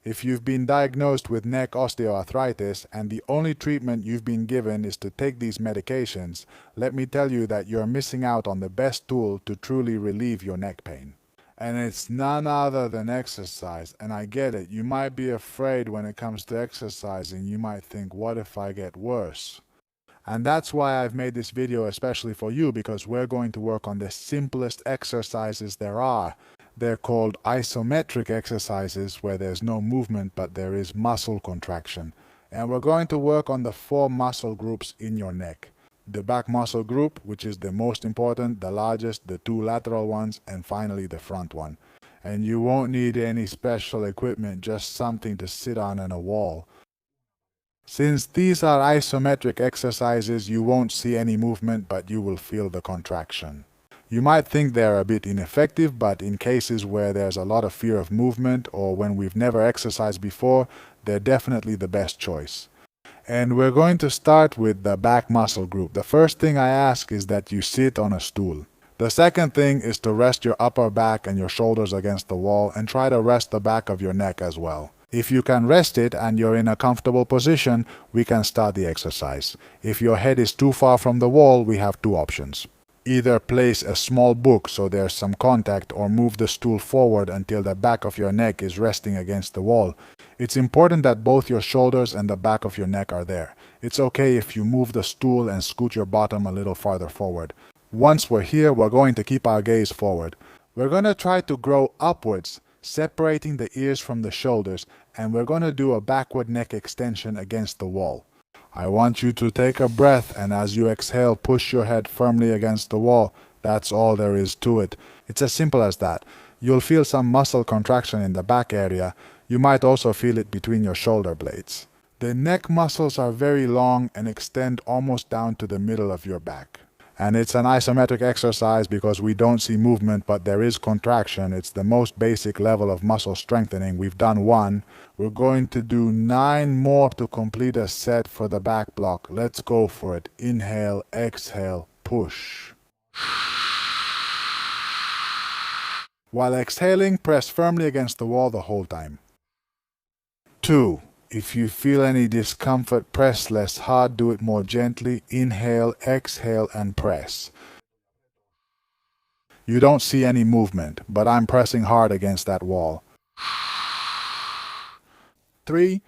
If you've been diagnosed with neck osteoarthritis and the only treatment you've been given is to take these medications, let me tell you that you're missing out on the best tool to truly relieve your neck pain. And it's none other than exercise. And I get it, you might be afraid when it comes to exercising. You might think, what if I get worse? And that's why I've made this video especially for you, because we're going to work on the simplest exercises there are. They're called isometric exercises, where there's no movement but there is muscle contraction. And we're going to work on the 4 muscle groups in your neck. The back muscle group, which is the most important, the largest, the 2 lateral ones, and finally the front one. And you won't need any special equipment, just something to sit on and a wall. Since these are isometric exercises, you won't see any movement, but you will feel the contraction. You might think they're a bit ineffective, but in cases where there's a lot of fear of movement or when we've never exercised before, they're definitely the best choice. And we're going to start with the back muscle group. The first thing I ask is that you sit on a stool. The second thing is to rest your upper back and your shoulders against the wall and try to rest the back of your neck as well. If you can rest it and you're in a comfortable position, we can start the exercise. If your head is too far from the wall, we have 2 options. Either place a small book so there's some contact, or move the stool forward until the back of your neck is resting against the wall. It's important that both your shoulders and the back of your neck are there. It's okay if you move the stool and scoot your bottom a little farther forward. Once we're here, we're going to keep our gaze forward. We're going to try to grow upwards, separating the ears from the shoulders, and we're going to do a backward neck extension against the wall. I want you to take a breath, and as you exhale, push your head firmly against the wall. That's all there is to it. It's as simple as that. You'll feel some muscle contraction in the back area. You might also feel it between your shoulder blades. The neck muscles are very long and extend almost down to the middle of your back. And it's an isometric exercise because we don't see movement, but there is contraction. It's the most basic level of muscle strengthening. We've done 1. We're going to do 9 more to complete a set for the back block. Let's go for it. Inhale, exhale, push. While exhaling, press firmly against the wall the whole time. 2. If you feel any discomfort, press less hard, do it more gently. Inhale, exhale, and press. You don't see any movement, but I'm pressing hard against that wall. 3.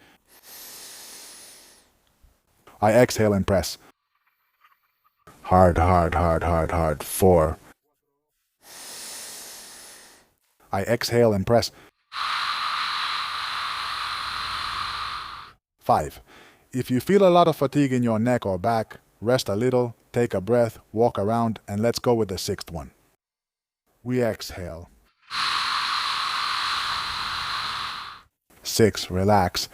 I exhale and press. Hard, hard, hard, hard, hard. 4. I exhale and press. 5. If you feel a lot of fatigue in your neck or back, rest a little, take a breath, walk around, and let's go with the 6th one. We exhale. 6. Relax.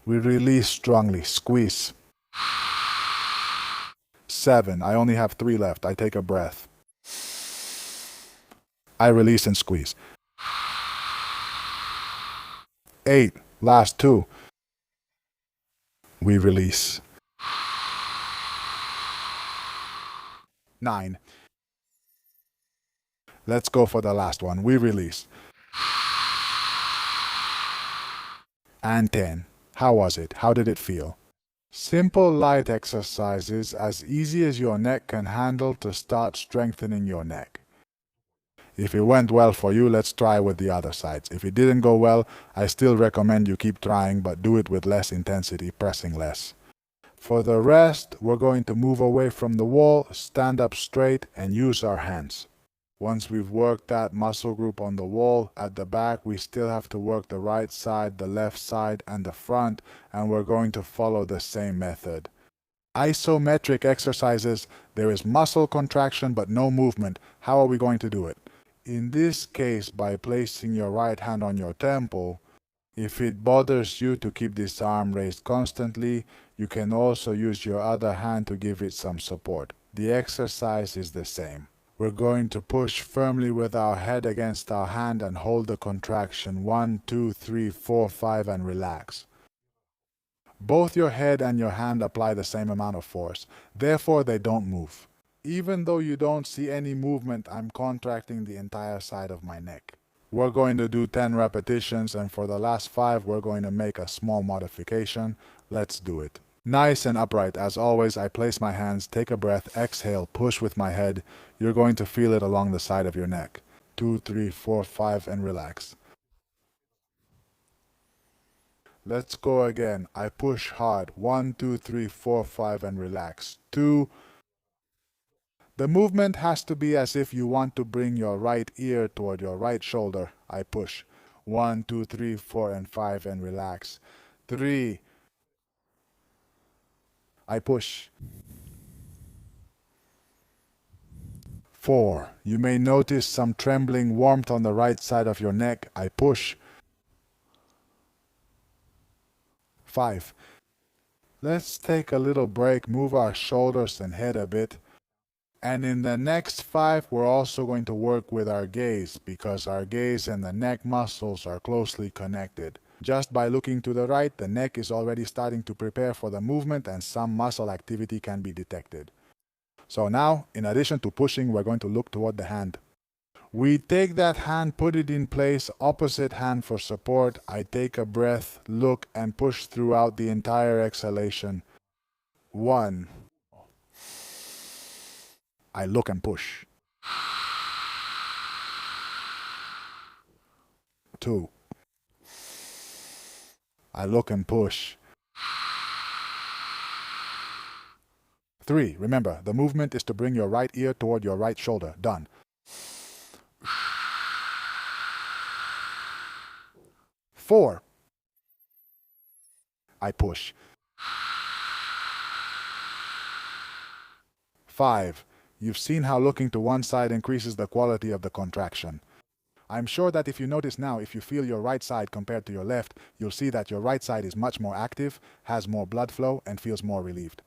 We release strongly. Squeeze. 7. I only have 3 left. I take a breath. I release and squeeze. 8. Last 2. We release. 9. Let's go for the last one. We release. And 10. How was it? How did it feel? Simple light exercises, as easy as your neck can handle to start strengthening your neck. If it went well for you, let's try with the other sides. If it didn't go well, I still recommend you keep trying, but do it with less intensity, pressing less. For the rest, we're going to move away from the wall, stand up straight, and use our hands. Once we've worked that muscle group on the wall, at the back, we still have to work the right side, the left side, and the front, and we're going to follow the same method. Isometric exercises, there is muscle contraction but no movement. How are we going to do it? In this case, by placing your right hand on your temple. If it bothers you to keep this arm raised constantly, you can also use your other hand to give it some support. The exercise is the same. We're going to push firmly with our head against our hand and hold the contraction. 1, 2, 3, 4, 5 and relax. Both your head and your hand apply the same amount of force, therefore they don't move. Even though you don't see any movement, I'm contracting the entire side of my neck. We're going to do 10 repetitions, and for the last 5, we're going to make a small modification. Let's do it. Nice and upright. As always, I place my hands, take a breath, exhale, push with my head. You're going to feel it along the side of your neck. 2, 3, 4, 5, and relax. Let's go again. I push hard. 1, 2, 3, 4, 5, and relax. 2. The movement has to be as if you want to bring your right ear toward your right shoulder. I push. 1, 2, 3, 4, and 5, and relax. 3. I push. 4. You may notice some trembling warmth on the right side of your neck. I push. 5. Let's take a little break, move our shoulders and head a bit. And in the next 5, we're also going to work with our gaze, because our gaze and the neck muscles are closely connected. Just by looking to the right, the neck is already starting to prepare for the movement and some muscle activity can be detected. So now, in addition to pushing, we're going to look toward the hand. We take that hand, put it in place, opposite hand for support. I take a breath, look, and push throughout the entire exhalation. 1. I look and push. 2. I look and push. 3. Remember, the movement is to bring your right ear toward your right shoulder. Done. 4. I push. 5. You've seen how looking to one side increases the quality of the contraction. I'm sure that if you notice now, if you feel your right side compared to your left, you'll see that your right side is much more active, has more blood flow, and feels more relieved.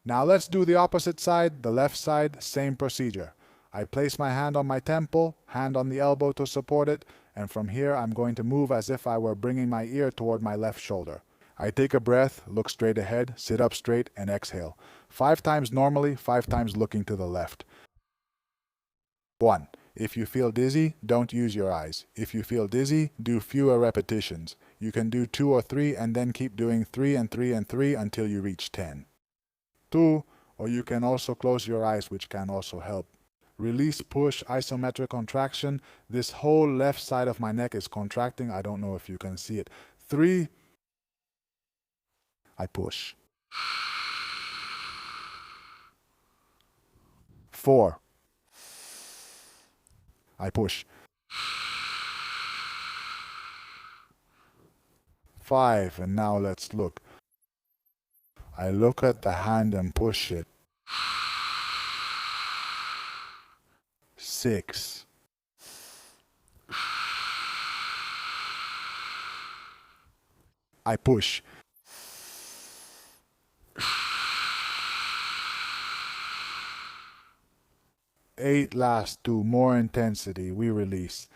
Now let's do the opposite side, the left side, same procedure. I place my hand on my temple, hand on the elbow to support it, and from here I'm going to move as if I were bringing my ear toward my left shoulder. I take a breath, look straight ahead, sit up straight, and exhale. 5 times normally, 5 times looking to the left. 1. If you feel dizzy, don't use your eyes. If you feel dizzy, do fewer repetitions. You can do 2 or 3 and then keep doing 3 and 3 and 3 until you reach 10. 2. Or you can also close your eyes, which can also help. Release, push, isometric contraction. This whole left side of my neck is contracting. I don't know if you can see it. 3. I push. 4. I push. 5. And now let's look. I look at the hand and push it. 6. I push. 8. Last 2. More intensity. We release.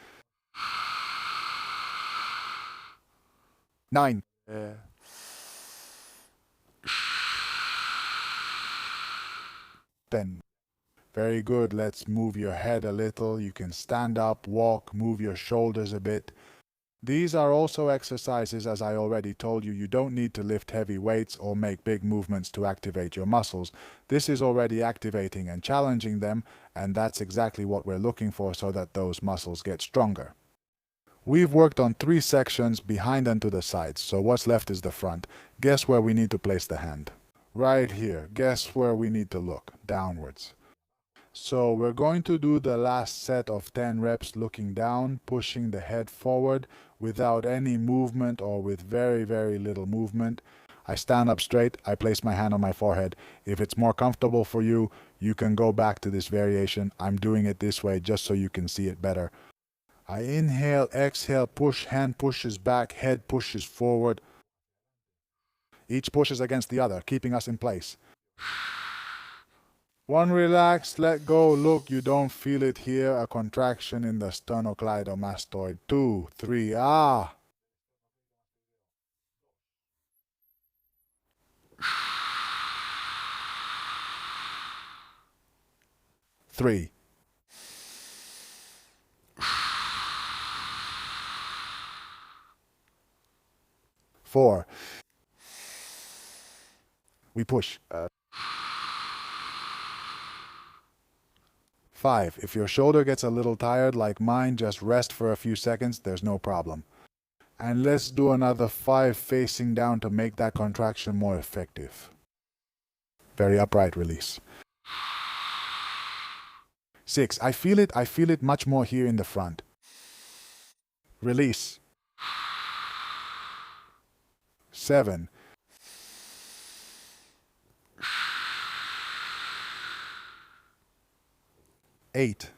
9. 10. Very good. Let's move your head a little. You can stand up, walk, move your shoulders a bit. These are also exercises, as I already told you. You don't need to lift heavy weights or make big movements to activate your muscles. This is already activating and challenging them, and that's exactly what we're looking for so that those muscles get stronger. We've worked on 3 sections, behind and to the sides, so what's left is the front. Guess where we need to place the hand? Right here. Guess where we need to look? Downwards. So we're going to do the last set of 10 reps looking down, pushing the head forward without any movement or with very, very little movement. I stand up straight, I place my hand on my forehead. If it's more comfortable for you, you can go back to this variation. I'm doing it this way just so you can see it better. I inhale, exhale, push, hand pushes back, head pushes forward. Each pushes against the other, keeping us in place. 1, relax, let go, look, you don't feel it here, a contraction in the sternocleidomastoid. 2, 3, 3. 4. We push. 5. If your shoulder gets a little tired like mine, just rest for a few seconds, there's no problem. And let's do another 5 facing down to make that contraction more effective. Very upright release. 6. I feel it much more here in the front. Release. 7. 8.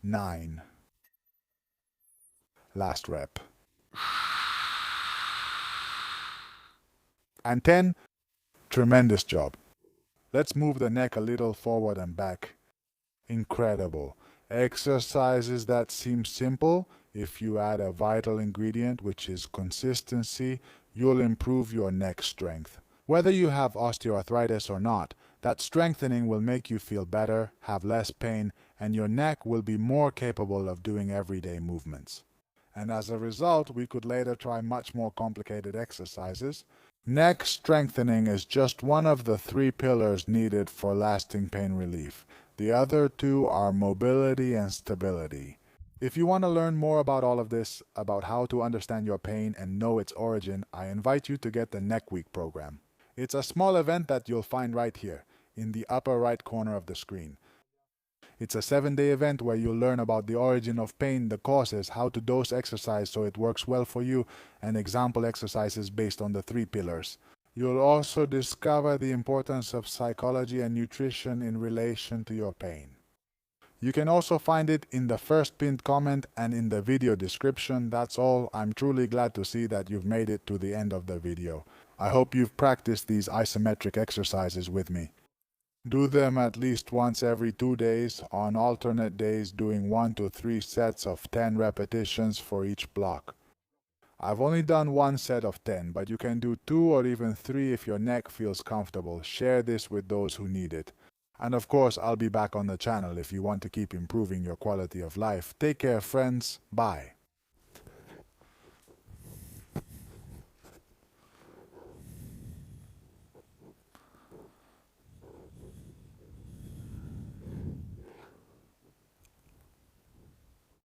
9. Last rep. And 10. Tremendous job. Let's move the neck a little forward and back. Incredible. Exercises that seem simple, if you add a vital ingredient, which is consistency, you'll improve your neck strength. Whether you have osteoarthritis or not, that strengthening will make you feel better, have less pain, and your neck will be more capable of doing everyday movements. And as a result, we could later try much more complicated exercises. Neck strengthening is just one of the 3 pillars needed for lasting pain relief. The other 2 are mobility and stability. If you want to learn more about all of this, about how to understand your pain and know its origin, I invite you to get the Neck Week program. It's a small event that you'll find right here, in the upper right corner of the screen. It's a 7-day event where you'll learn about the origin of pain, the causes, how to dose exercise so it works well for you, and example exercises based on the 3 pillars. You'll also discover the importance of psychology and nutrition in relation to your pain. You can also find it in the first pinned comment and in the video description. That's all. I'm truly glad to see that you've made it to the end of the video. I hope you've practiced these isometric exercises with me. Do them at least once every 2 days, on alternate days doing 1 to 3 sets of 10 repetitions for each block. I've only done 1 set of 10, but you can do 2 or even 3 if your neck feels comfortable. Share this with those who need it. And of course, I'll be back on the channel if you want to keep improving your quality of life. Take care, friends. Bye.